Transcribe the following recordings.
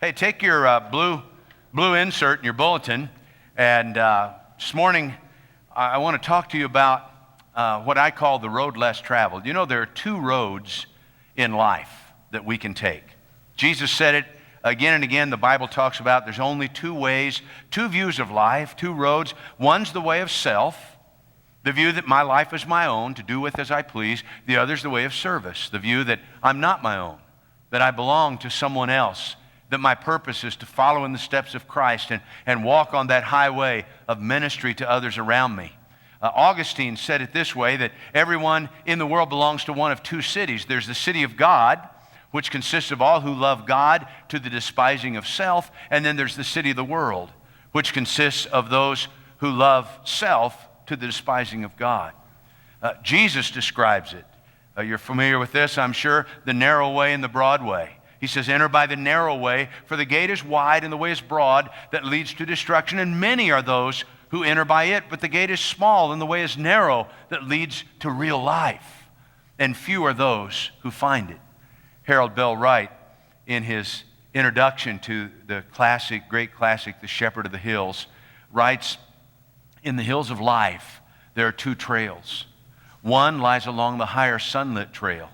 Hey, take your blue insert in your bulletin, and this morning I want to talk to you about what I call the road less traveled. You know, there are two roads in life that we can take. Jesus said it again and again. The Bible talks about there's only two ways, two views of life, two roads. One's the way of self, the view that my life is my own, to do with as I please. The other's the way of service, the view that I'm not my own, that I belong to someone else, that my purpose is to follow in the steps of Christ and walk on that highway of ministry to others around me. Augustine said it this way, that everyone in the world belongs to one of two cities. There's the city of God, which consists of all who love God to the despising of self, and then there's the city of the world, which consists of those who love self to the despising of God. Jesus describes it. You're familiar with this, I'm sure, the narrow way and the broad way. He says, enter by the narrow way, for the gate is wide and the way is broad that leads to destruction, and many are those who enter by it. But the gate is small and the way is narrow that leads to real life, and few are those who find it. Harold Bell Wright, in his introduction to the great classic, The Shepherd of the Hills, writes, in the hills of life, there are two trails. One lies along the higher sunlit trail,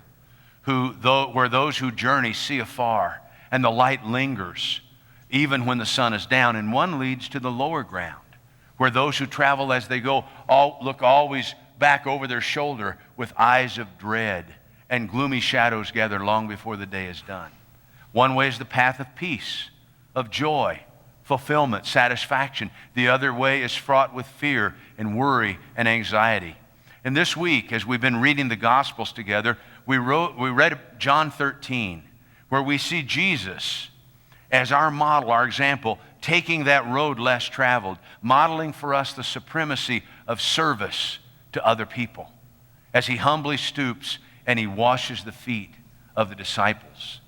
where those who journey see afar, and the light lingers even when the sun is down. And one leads to the lower ground, where those who travel as they go look always back over their shoulder with eyes of dread, and gloomy shadows gather long before the day is done. One way is the path of peace, of joy, fulfillment, satisfaction. The other way is fraught with fear and worry and anxiety. And this week, as we've been reading the Gospels together, we read John 13, where we see Jesus as our model, our example, taking that road less traveled, modeling for us the supremacy of service to other people, as he humbly stoops and he washes the feet of the disciples.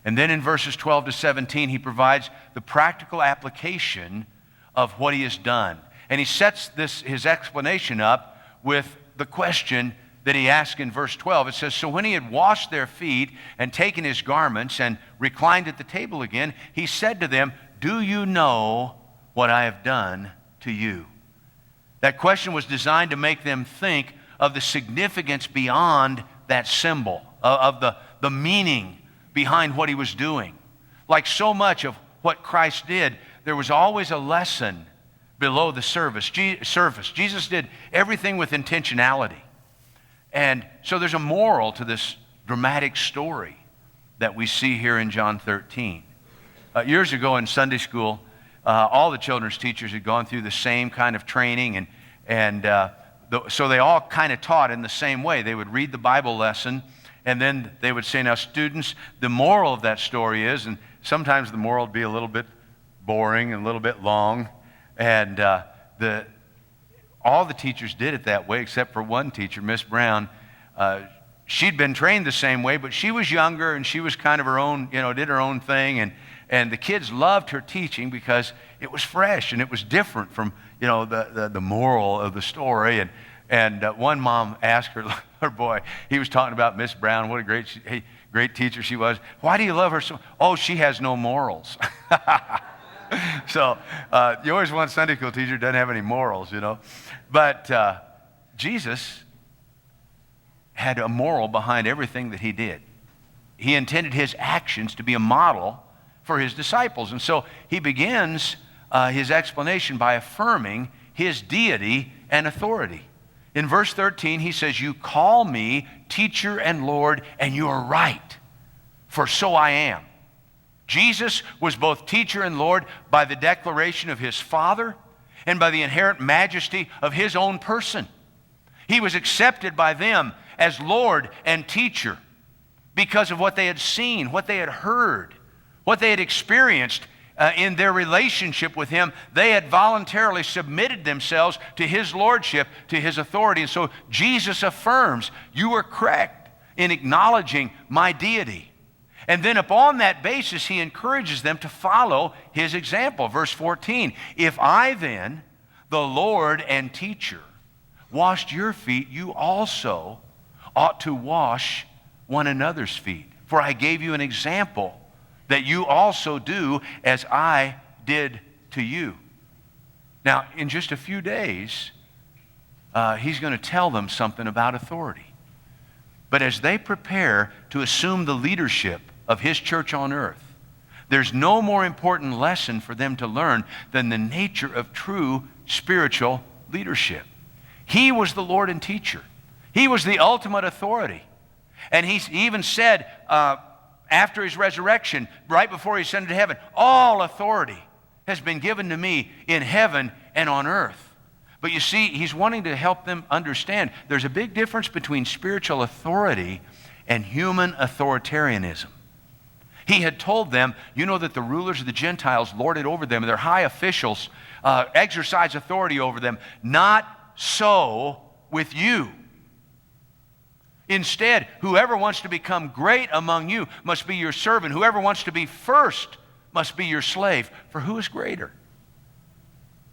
And then in verses 12 to 17, he provides the practical application of what he has done. And he sets his explanation up with the question that he asked in verse 12. It says, so when he had washed their feet and taken his garments and reclined at the table again, he said to them, do you know what I have done to you? That question was designed to make them think of the significance beyond that symbol, of the meaning behind what he was doing. Like so much of what Christ did, there was always a lesson below the surface. Jesus did everything with intentionality. And so there's a moral to this dramatic story that we see here in John 13. Years ago in Sunday school, all the children's teachers had gone through the same kind of training, so they all kind of taught in the same way. They would read the Bible lesson, and then they would say, now students, the moral of that story is, and sometimes the moral would be a little bit boring and a little bit long, and all the teachers did it that way except for one teacher, Miss Brown. She'd been trained the same way, but she was younger and she was kind of her own, did her own thing, and the kids loved her teaching because it was fresh and it was different from, the moral of the story. And one mom asked her boy, he was talking about Miss Brown, what a great teacher she was. Why do you love her so? Oh, she has no morals. So you always want a Sunday school teacher who doesn't have any morals, But Jesus had a moral behind everything that he did. He intended his actions to be a model for his disciples. And so he begins his explanation by affirming his deity and authority. In verse 13, he says, you call me teacher and Lord, and you are right, for so I am. Jesus was both teacher and Lord by the declaration of his Father and by the inherent majesty of his own person. He was accepted by them as Lord and teacher because of what they had seen, what they had heard, what they had experienced in their relationship with him. They had voluntarily submitted themselves to his lordship, to his authority. And so Jesus affirms, you are correct in acknowledging my deity. And then upon that basis, he encourages them to follow his example. Verse 14, if I then, the Lord and teacher, washed your feet, you also ought to wash one another's feet. For I gave you an example that you also do as I did to you. Now, in just a few days, he's going to tell them something about authority. But as they prepare to assume the leadership of his church on earth, there's no more important lesson for them to learn than the nature of true spiritual leadership. He was the Lord and teacher. He was the ultimate authority. And he even said after his resurrection, right before he ascended to heaven, all authority has been given to me in heaven and on earth. But you see, he's wanting to help them understand there's a big difference between spiritual authority and human authoritarianism. He had told them, you know that the rulers of the Gentiles lord it over them, and their high officials exercise authority over them. Not so with you. Instead, whoever wants to become great among you must be your servant. Whoever wants to be first must be your slave. For who is greater?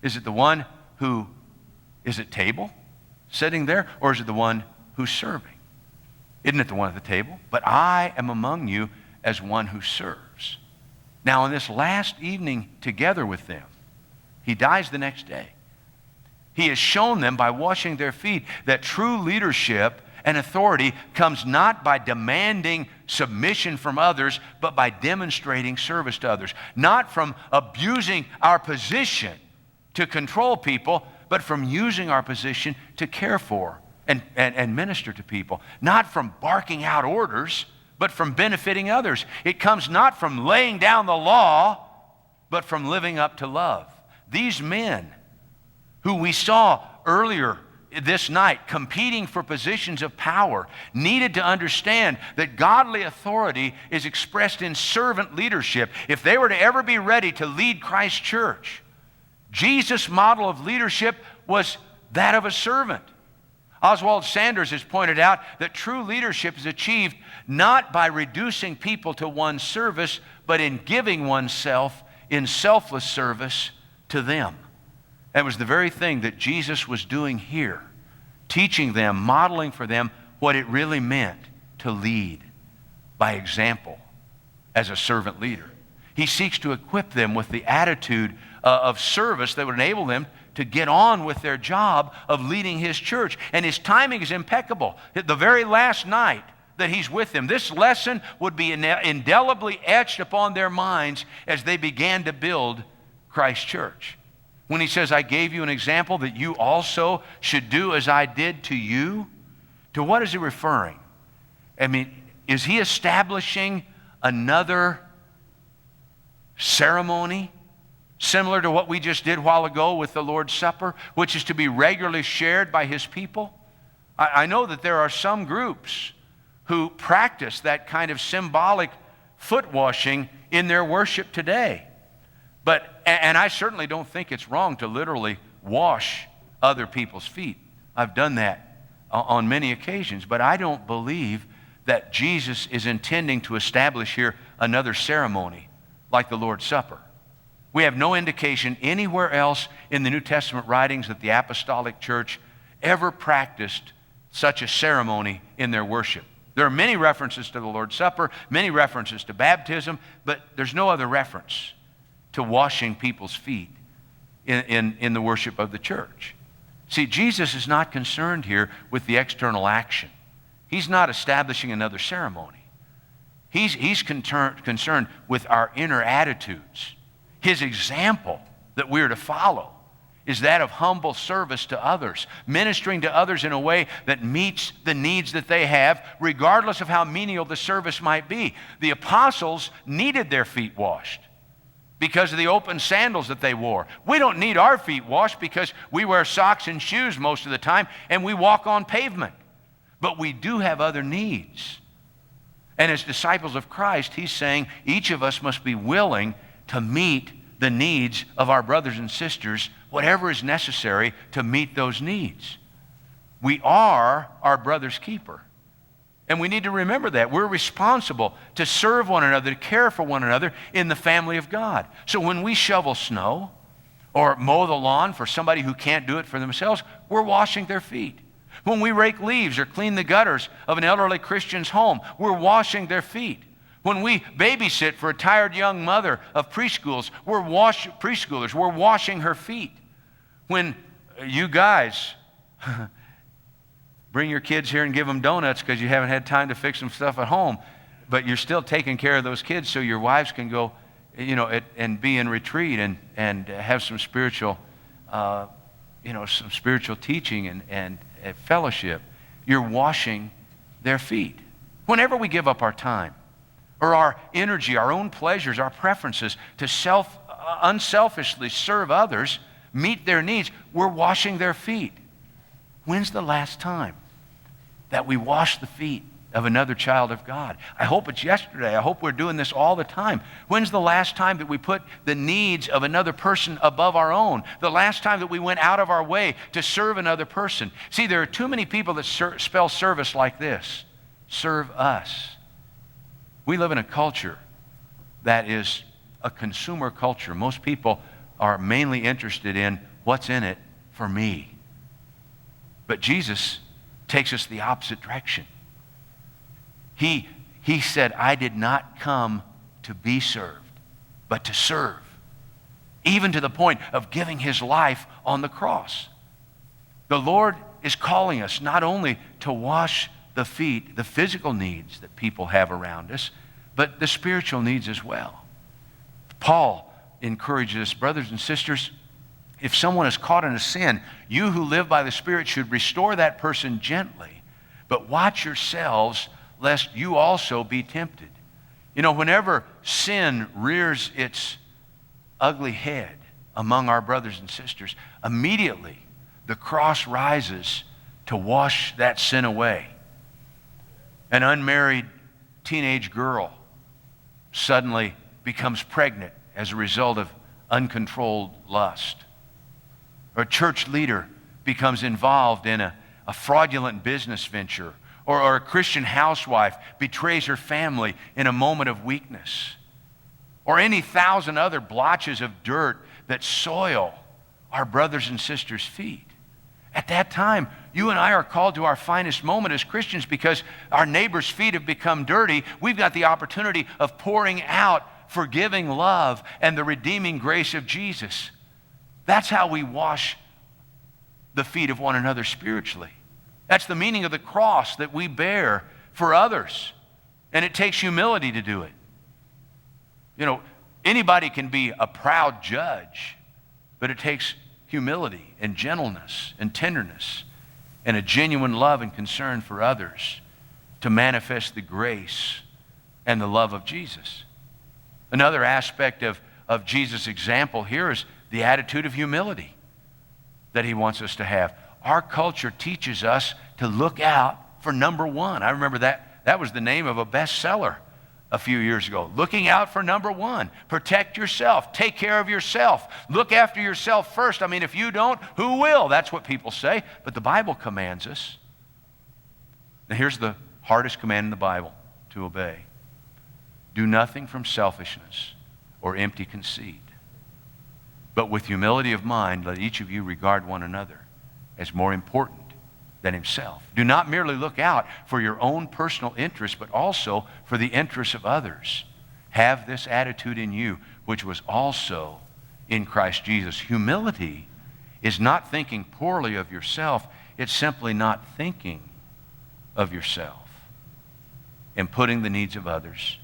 Is it the one who is at table, sitting there, or is it the one who's serving? Isn't it the one at the table? But I am among you as one who serves. Now, on this last evening together with them, he dies the next day. He has shown them by washing their feet that true leadership and authority comes not by demanding submission from others, but by demonstrating service to others. Not from abusing our position to control people, but from using our position to care for and minister to people. Not from barking out orders, but from benefiting others. It comes not from laying down the law, but from living up to love. These men who we saw earlier this night competing for positions of power needed to understand that godly authority is expressed in servant leadership. If they were to ever be ready to lead Christ's church, Jesus' model of leadership was that of a servant. Oswald Sanders has pointed out that true leadership is achieved not by reducing people to one's service, but in giving oneself in selfless service to them. That was the very thing that Jesus was doing here, teaching them, modeling for them what it really meant to lead by example as a servant leader. He seeks to equip them with the attitude of service that would enable them to get on with their job of leading his church. And his timing is impeccable. The very last night that he's with them, this lesson would be indelibly etched upon their minds as they began to build Christ's church. When he says, I gave you an example that you also should do as I did to you, to what is he referring? I mean, is he establishing another ceremony similar to what we just did a while ago with the Lord's Supper, which is to be regularly shared by his people? I know that there are some groups who practice that kind of symbolic foot washing in their worship today. And I certainly don't think it's wrong to literally wash other people's feet. I've done that on many occasions, but I don't believe that Jesus is intending to establish here another ceremony like the Lord's Supper. We have no indication anywhere else in the New Testament writings that the apostolic church ever practiced such a ceremony in their worship. There are many references to the Lord's Supper, many references to baptism, but there's no other reference to washing people's feet in the worship of the church. See, Jesus is not concerned here with the external action. He's not establishing another ceremony. He's concerned with our inner attitudes. His example that we're to follow is that of humble service to others, ministering to others in a way that meets the needs that they have, regardless of how menial the service might be. The apostles needed their feet washed because of the open sandals that they wore. We don't need our feet washed because we wear socks and shoes most of the time and we walk on pavement. But we do have other needs. And as disciples of Christ, he's saying each of us must be willing to meet the needs of our brothers and sisters, whatever is necessary to meet those needs. We are our brother's keeper. And we need to remember that. We're responsible to serve one another, to care for one another in the family of God. So when we shovel snow or mow the lawn for somebody who can't do it for themselves, we're washing their feet. When we rake leaves or clean the gutters of an elderly Christian's home, we're washing their feet. When we babysit for a tired young mother of preschoolers, we're washing her feet. When you guys bring your kids here and give them donuts because you haven't had time to fix some stuff at home, but you're still taking care of those kids so your wives can go, and be in retreat and have some spiritual, some spiritual teaching and fellowship. You're washing their feet. Whenever we give up our time or our energy, our own pleasures, our preferences to unselfishly serve others, meet their needs, we're washing their feet. When's the last time that we wash the feet of another child of God? I hope it's yesterday. I hope we're doing this all the time. When's the last time that we put the needs of another person above our own? The last time that we went out of our way to serve another person? See, there are too many people that spell service like this. Serve us. We live in a culture that is a consumer culture. Most people are mainly interested in what's in it for me. But Jesus takes us the opposite direction. He said, I did not come to be served, but to serve, even to the point of giving his life on the cross. The Lord is calling us not only to wash the feet, the physical needs that people have around us, but the spiritual needs as well. Paul encourages us, brothers and sisters, if someone is caught in a sin, you who live by the Spirit should restore that person gently, but watch yourselves lest you also be tempted. Whenever sin rears its ugly head among our brothers and sisters, immediately the cross rises to wash that sin away. An unmarried teenage girl suddenly becomes pregnant as a result of uncontrolled lust. Or a church leader becomes involved in a fraudulent business venture. Or a Christian housewife betrays her family in a moment of weakness. Or any 1,000 other blotches of dirt that soil our brothers and sisters' feet. At that time, you and I are called to our finest moment as Christians because our neighbor's feet have become dirty. We've got the opportunity of pouring out forgiving love and the redeeming grace of Jesus. That's how we wash the feet of one another spiritually. That's the meaning of the cross that we bear for others. And it takes humility to do it. Anybody can be a proud judge, but it takes humility and gentleness and tenderness and a genuine love and concern for others to manifest the grace and the love of Jesus. Another aspect of Jesus' example here is the attitude of humility that he wants us to have. Our culture teaches us to look out for number one. I remember that was the name of a bestseller a few years ago. Looking out for number one. Protect yourself. Take care of yourself. Look after yourself first. If you don't, who will? That's what people say. But the Bible commands us. Now here's the hardest command in the Bible to obey. Do nothing from selfishness or empty conceit, but with humility of mind, let each of you regard one another as more important than himself. Do not merely look out for your own personal interests, but also for the interests of others. Have this attitude in you, which was also in Christ Jesus. Humility is not thinking poorly of yourself. It's simply not thinking of yourself and putting the needs of others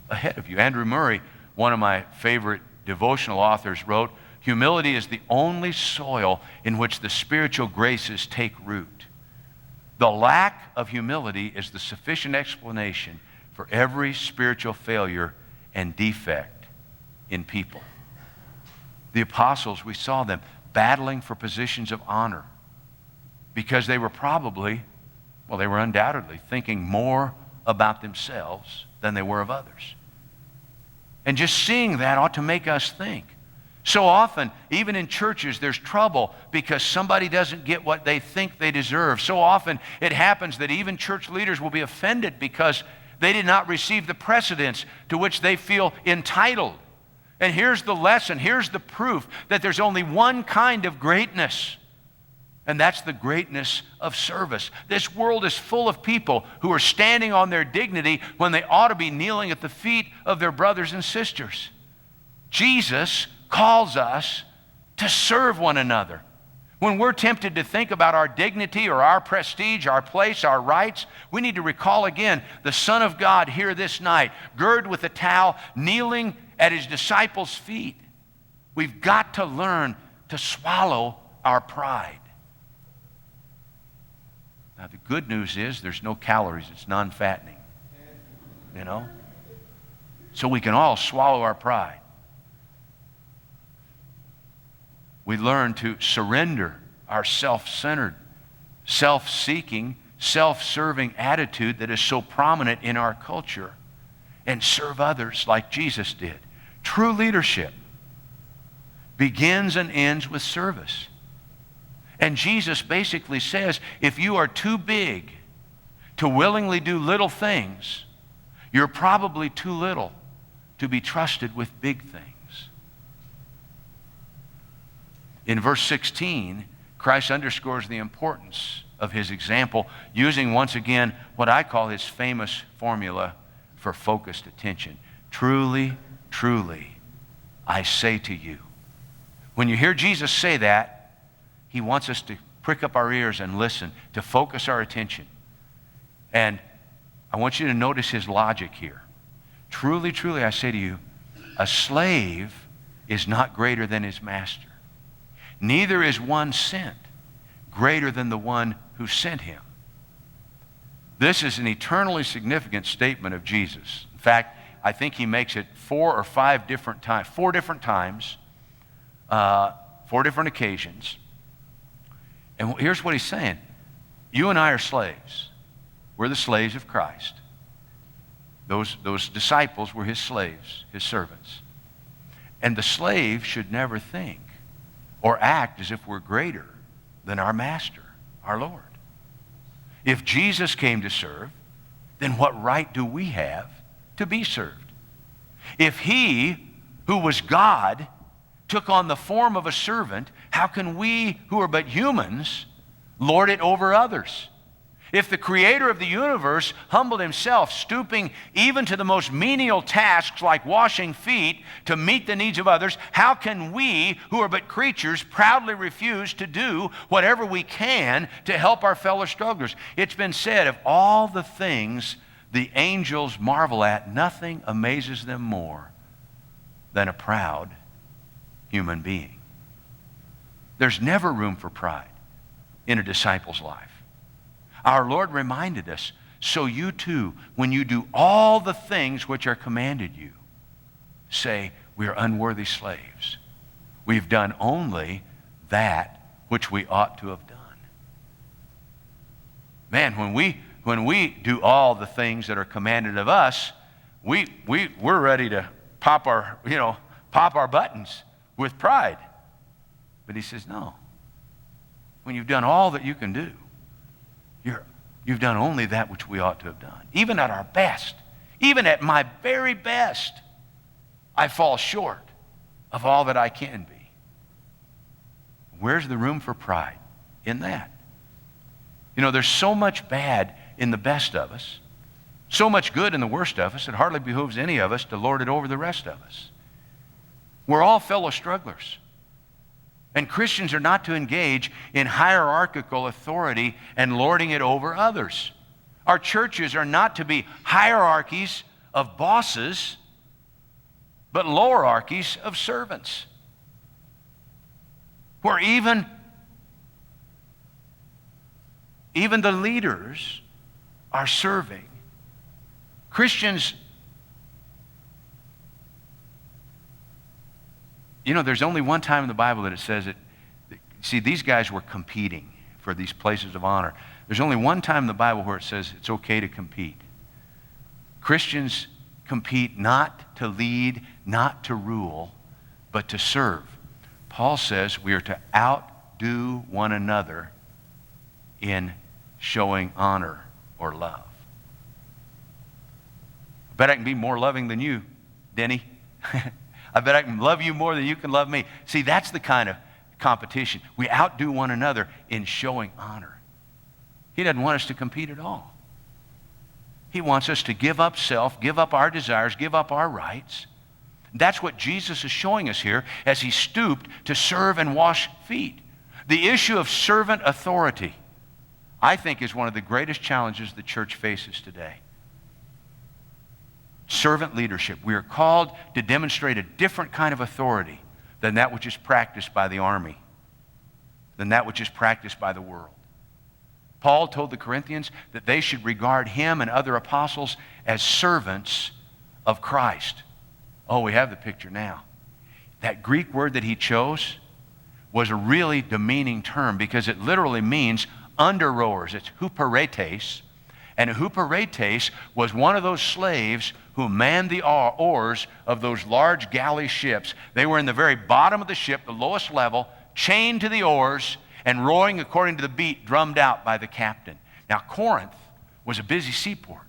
ahead of you. Andrew Murray, one of my favorite devotional authors, wrote, humility is the only soil in which the spiritual graces take root. The lack of humility is the sufficient explanation for every spiritual failure and defect in people. The apostles, we saw them battling for positions of honor because they were undoubtedly thinking more about themselves than they were of others. And just seeing that ought to make us think. So often, even in churches, there's trouble because somebody doesn't get what they think they deserve. So often, it happens that even church leaders will be offended because they did not receive the precedence to which they feel entitled. And here's the lesson, here's the proof that there's only one kind of greatness, And that's the greatness of service. This world is full of people who are standing on their dignity when they ought to be kneeling at the feet of their brothers and sisters. Jesus calls us to serve one another. When we're tempted to think about our dignity or our prestige, our place, our rights, we need to recall again the Son of God here this night, girded with a towel, kneeling at his disciples' feet. We've got to learn to swallow our pride. Now, the good news is there's no calories. It's non-fattening, you know? So we can all swallow our pride. We learn to surrender our self-centered, self-seeking, self-serving attitude that is so prominent in our culture and serve others like Jesus did. True leadership begins and ends with service. And Jesus basically says, if you are too big to willingly do little things, you're probably too little to be trusted with big things. In verse 16, Christ underscores the importance of his example, using once again what I call his famous formula for focused attention. Truly, truly, I say to you. When you hear Jesus say that, he wants us to prick up our ears and listen, to focus our attention. And I want you to notice his logic here. Truly, truly, I say to you, a slave is not greater than his master. Neither is one sent greater than the one who sent him. This is an eternally significant statement of Jesus. In fact, I think he makes it four different times, 4 different occasions. And here's what he's saying. You and I are slaves. We're the slaves of Christ. Those disciples were his slaves, his servants. And the slave should never think or act as if we're greater than our master, our Lord. If Jesus came to serve, then what right do we have to be served? If he, who was God, took on the form of a servant, how can we, who are but humans, lord it over others? If the creator of the universe humbled himself, stooping even to the most menial tasks like washing feet to meet the needs of others, how can we, who are but creatures, proudly refuse to do whatever we can to help our fellow strugglers? It's been said, of all the things the angels marvel at, nothing amazes them more than a proud human being. There's never room for pride in a disciple's life. Our Lord reminded us, so you too, when you do all the things which are commanded you, say, we are unworthy slaves. We've done only that which we ought to have done. Man, when we do all the things that are commanded of us, we're ready to pop our buttons with pride. But he says, no. When you've done all that you can do, you've done only that which we ought to have done. Even at our best, even at my very best, I fall short of all that I can be. Where's the room for pride in that? You know, there's so much bad in the best of us, so much good in the worst of us, it hardly behooves any of us to lord it over the rest of us. We're all fellow strugglers. And Christians are not to engage in hierarchical authority and lording it over others. Our churches are not to be hierarchies of bosses, but lowerarchies of servants, where even the leaders are serving. Christians, you know, there's only one time in the Bible that it says it. See, these guys were competing for these places of honor. There's only one time in the Bible where it says it's okay to compete. Christians compete not to lead, not to rule, but to serve. Paul says we are to outdo one another in showing honor or love. I bet I can be more loving than you, Denny. I bet I can love you more than you can love me. See, that's the kind of competition. We outdo one another in showing honor. He doesn't want us to compete at all. He wants us to give up self, give up our desires, give up our rights. That's what Jesus is showing us here as he stooped to serve and wash feet. The issue of servant authority, I think, is one of the greatest challenges the church faces today. Servant leadership. We are called to demonstrate a different kind of authority than that which is practiced by the army, than that which is practiced by the world. Paul told the Corinthians that they should regard him and other apostles as servants of Christ. Oh, we have the picture now. That Greek word that he chose was a really demeaning term because it literally means under rowers. It's huperetes. And a huperetes was one of those slaves who manned the oars of those large galley ships. They were in the very bottom of the ship, the lowest level, chained to the oars and rowing according to the beat drummed out by the captain. Now, Corinth was a busy seaport.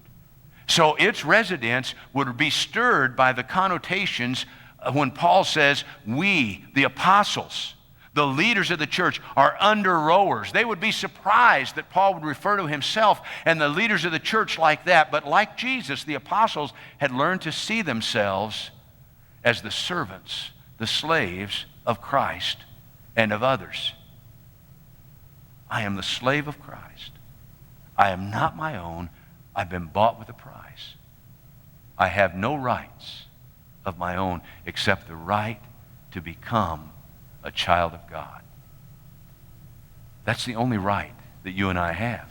So its residents would be stirred by the connotations when Paul says, we, the apostles, the leaders of the church, are under rowers. They would be surprised that Paul would refer to himself and the leaders of the church like that. But like Jesus, the apostles had learned to see themselves as the servants, the slaves of Christ and of others. I am the slave of Christ. I am not my own. I've been bought with a price. I have no rights of my own except the right to become a child of God. That's the only right that you and I have.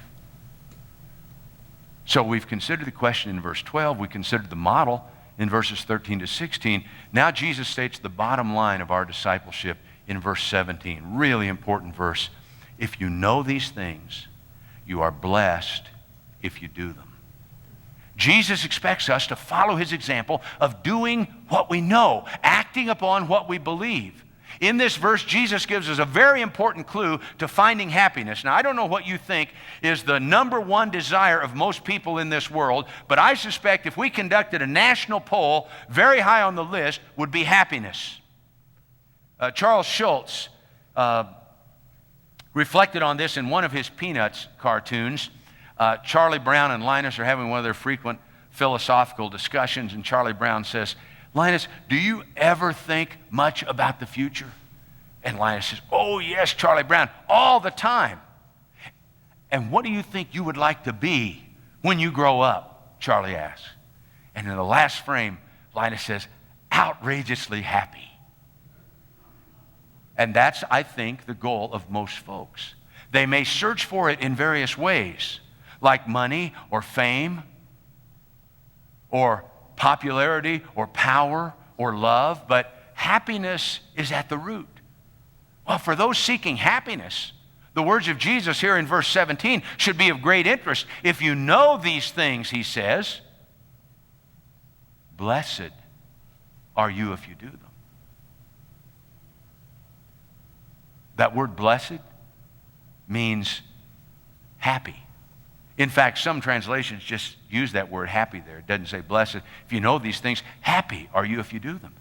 So we've considered the question in verse 12. We considered the model in verses 13 to 16. Now Jesus states the bottom line of our discipleship in verse 17. Really important verse. If you know these things, you are blessed if you do them. Jesus expects us to follow his example of doing what we know, acting upon what we believe. In this verse, Jesus gives us a very important clue to finding happiness. Now, I don't know what you think is the number one desire of most people in this world, but I suspect if we conducted a national poll, very high on the list would be happiness. Charles Schulz reflected on this in one of his Peanuts cartoons. Charlie Brown and Linus are having one of their frequent philosophical discussions, and Charlie Brown says, Linus, do you ever think much about the future? And Linus says, oh yes, Charlie Brown, all the time. And what do you think you would like to be when you grow up? Charlie asks. And in the last frame, Linus says, outrageously happy. And that's, I think, the goal of most folks. They may search for it in various ways, like money or fame or popularity or power or love, but happiness is at the root. Well, for those seeking happiness, the words of Jesus here in verse 17 should be of great interest. If you know these things, he says, blessed are you if you do them. That word blessed means happy. In fact, some translations just use that word happy there. It doesn't say blessed. If you know these things, happy are you if you do them.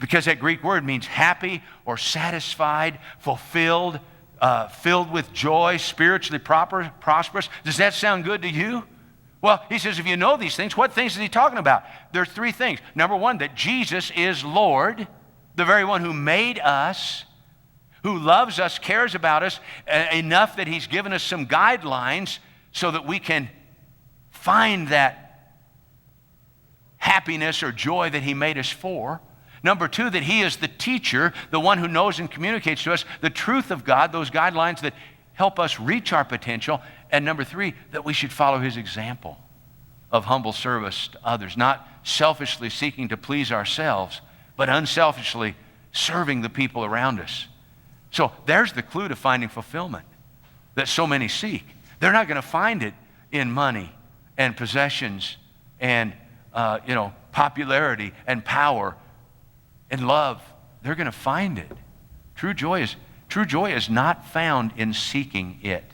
Because that Greek word means happy or satisfied, fulfilled, filled with joy, spiritually prosperous. Does that sound good to you? Well, he says, if you know these things, what things is he talking about? There are three things. Number one, that Jesus is Lord, the very one who made us, who loves us, cares about us enough that he's given us some guidelines so that we can find that happiness or joy that he made us for. Number two, that he is the teacher, the one who knows and communicates to us the truth of God, those guidelines that help us reach our potential. And number three, that we should follow his example of humble service to others, not selfishly seeking to please ourselves, but unselfishly serving the people around us. So there's the clue to finding fulfillment that so many seek. They're not going to find it in money and possessions and popularity and power and love. They're going to find it. True joy is not found in seeking it.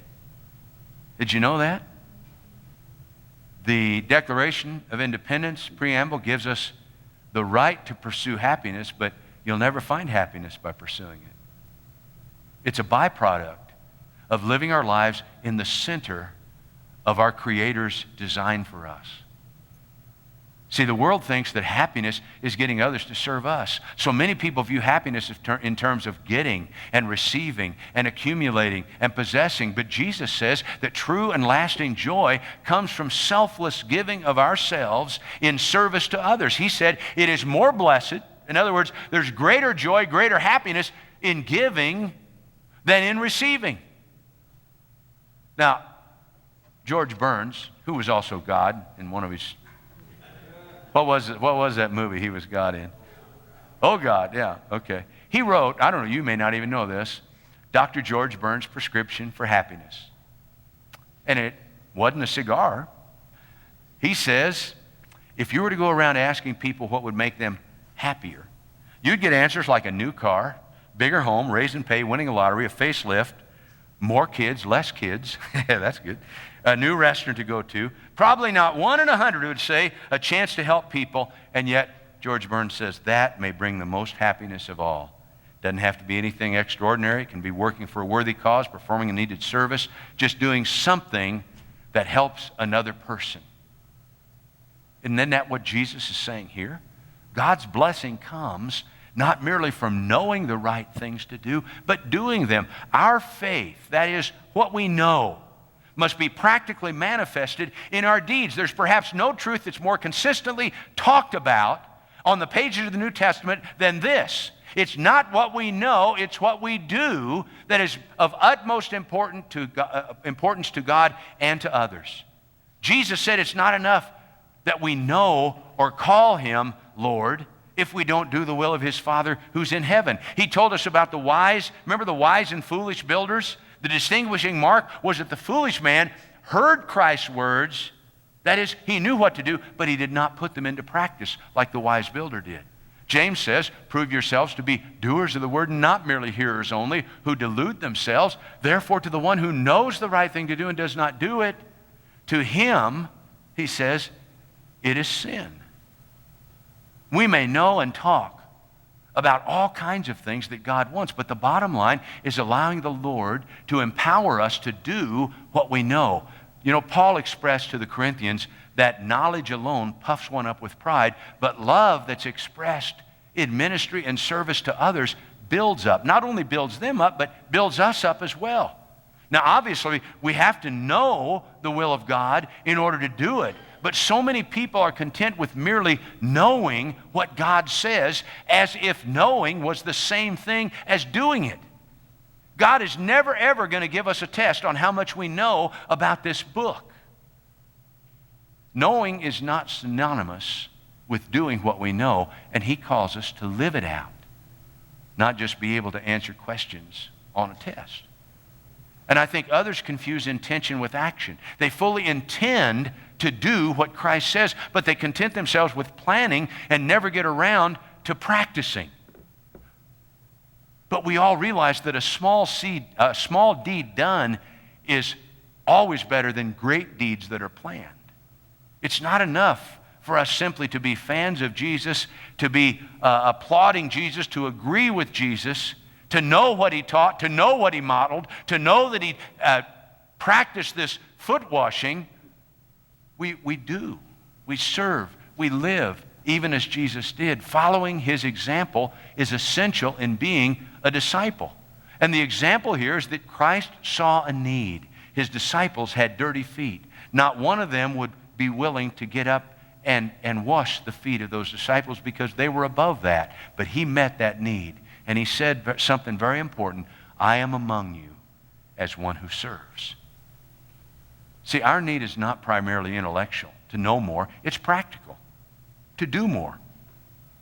Did you know that? The Declaration of Independence preamble gives us the right to pursue happiness, but you'll never find happiness by pursuing it. It's a byproduct of living our lives in the center of our Creator's design for us. See, the world thinks that happiness is getting others to serve us. So many people view happiness in terms of getting and receiving and accumulating and possessing. But Jesus says that true and lasting joy comes from selfless giving of ourselves in service to others. He said it is more blessed. In other words, there's greater joy, greater happiness in giving than in receiving. Now, George Burns, who was also God in one of his... What was that movie he was God in? Oh, God, yeah, okay. He wrote, I don't know, you may not even know this, Dr. George Burns' Prescription for Happiness. And it wasn't a cigar. He says, if you were to go around asking people what would make them happier, you'd get answers like a new car, bigger home, raise and pay, winning a lottery, a facelift, more kids, less kids. Yeah, that's good. A new restaurant to go to. Probably not 1 in 100 who would say a chance to help people. And yet, George Burns says that may bring the most happiness of all. Doesn't have to be anything extraordinary. It can be working for a worthy cause, performing a needed service, just doing something that helps another person. Isn't that what Jesus is saying here? God's blessing comes not merely from knowing the right things to do, but doing them. Our faith, that is what we know, must be practically manifested in our deeds. There's perhaps no truth that's more consistently talked about on the pages of the New Testament than this. It's not what we know, it's what we do that is of utmost importance to God and to others. Jesus said it's not enough that we know or call Him Lord if we don't do the will of His Father who's in heaven. He told us about the wise. Remember the wise and foolish builders? The distinguishing mark was that the foolish man heard Christ's words. That is, he knew what to do, but he did not put them into practice like the wise builder did. James says, prove yourselves to be doers of the word, and not merely hearers only, who delude themselves. Therefore, to the one who knows the right thing to do and does not do it, to him, he says, it is sin. We may know and talk about all kinds of things that God wants, but the bottom line is allowing the Lord to empower us to do what we know. You know, Paul expressed to the Corinthians that knowledge alone puffs one up with pride, but love that's expressed in ministry and service to others builds up. Not only builds them up, but builds us up as well. Now, obviously, we have to know the will of God in order to do it. But so many people are content with merely knowing what God says, as if knowing was the same thing as doing it. God is never, ever going to give us a test on how much we know about this book. Knowing is not synonymous with doing what we know, and He calls us to live it out, not just be able to answer questions on a test. And I think others confuse intention with action. They fully intend to do what Christ says, but they content themselves with planning and never get around to practicing. But we all realize that a small deed done is always better than great deeds that are planned. It's not enough for us simply to be fans of Jesus, to be applauding Jesus, to agree with Jesus, to know what He taught, to know what He modeled, to know that He practiced this foot washing. We do. We serve. We live even as Jesus did. Following His example is essential in being a disciple. And the example here is that Christ saw a need. His disciples had dirty feet. Not one of them would be willing to get up and wash the feet of those disciples because they were above that. But He met that need. And He said something very important. I am among you as one who serves. See, our need is not primarily intellectual, to know more. It's practical, to do more.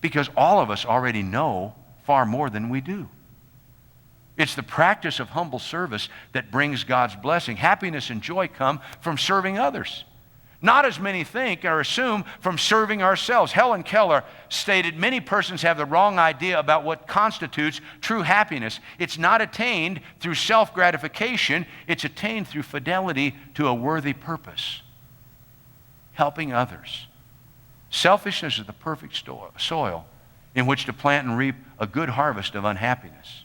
Because all of us already know far more than we do. It's the practice of humble service that brings God's blessing. Happiness and joy come from serving others. Not, as many think or assume, from serving ourselves. Helen Keller stated, many persons have the wrong idea about what constitutes true happiness. It's not attained through self-gratification. It's attained through fidelity to a worthy purpose. Helping others. Selfishness is the perfect soil in which to plant and reap a good harvest of unhappiness.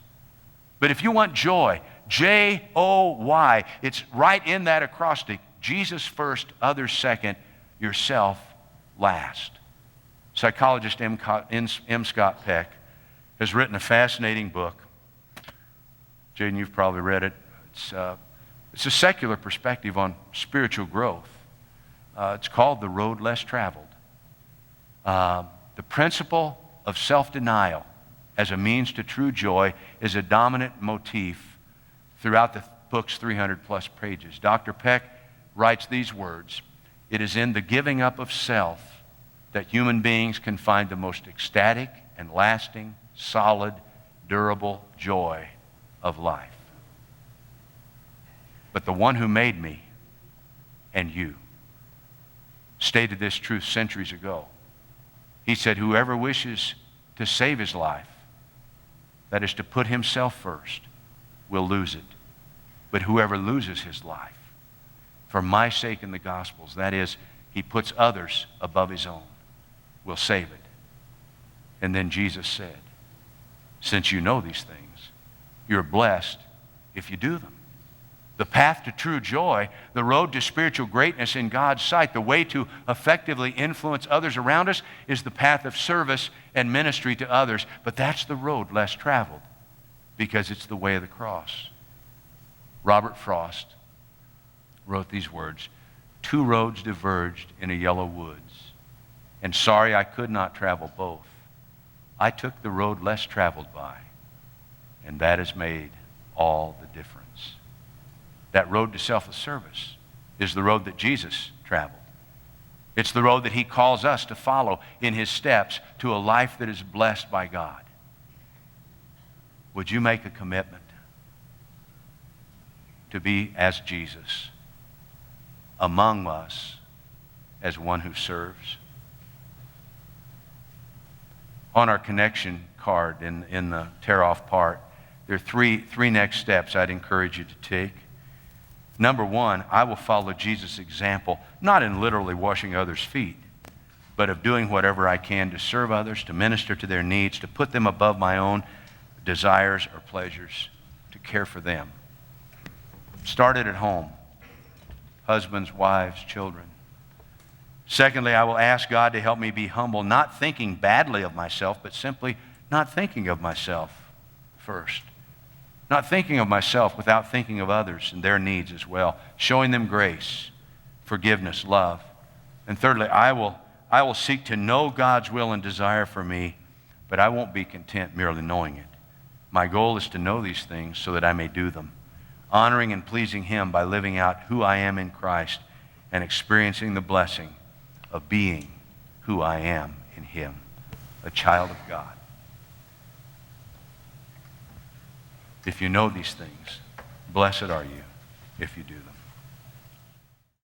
But if you want joy, J-O-Y, it's right in that acrostic. Jesus first, others second, yourself last. Psychologist M. Scott Peck has written a fascinating book. Jaden, you've probably read it. It's a secular perspective on spiritual growth. It's called The Road Less Traveled. The principle of self-denial as a means to true joy is a dominant motif throughout the book's 300-plus pages. Dr. Peck writes these words: "It is in the giving up of self that human beings can find the most ecstatic and lasting, solid, durable joy of life. But the one who made me and you stated this truth centuries ago. He said, whoever wishes to save his life, that is to put himself first, will lose it. But whoever loses his life for my sake in the Gospels, that is, he puts others above his own, will save it." And then Jesus said, "Since you know these things, you're blessed if you do them." The path to true joy, the road to spiritual greatness in God's sight, the way to effectively influence others around us is the path of service and ministry to others. But that's the road less traveled because it's the way of the cross. Robert Frost wrote these words: "Two roads diverged in a yellow woods, and sorry I could not travel both. I took the road less traveled by, and that has made all the difference." That road to selfless service is the road that Jesus traveled. It's the road that he calls us to follow in his steps to a life that is blessed by God. Would you make a commitment to be as Jesus among us as one who serves? On our connection card in the tear-off part, there are three next steps I'd encourage you to take. Number one, I will follow Jesus' example, not in literally washing others' feet, but of doing whatever I can to serve others, to minister to their needs, to put them above my own desires or pleasures, to care for them. Started at home, husbands, wives, children. Secondly, I will ask God to help me be humble, not thinking badly of myself, but simply not thinking of myself first. Not thinking of myself without thinking of others and their needs as well. Showing them grace, forgiveness, love. And thirdly, I will seek to know God's will and desire for me, but I won't be content merely knowing it. My goal is to know these things so that I may do them, honoring and pleasing him by living out who I am in Christ and experiencing the blessing of being who I am in him, a child of God. If you know these things, blessed are you if you do them.